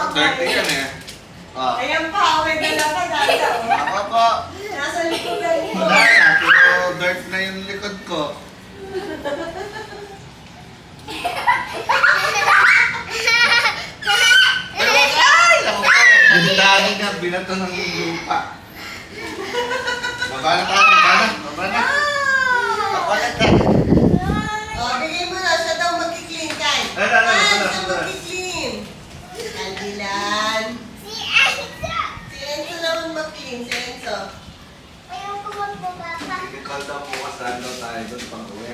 Dirty yan eh. Ah. Ayan pa, okay dala pa dahil Ako po. nasa likodan mo. Wala na, pero dirt na yung likod ko. Pero ay! Ako po, gindahan niya, binato ng lupa. Baba na tayo, baba na. Baba na. Baba na tayo.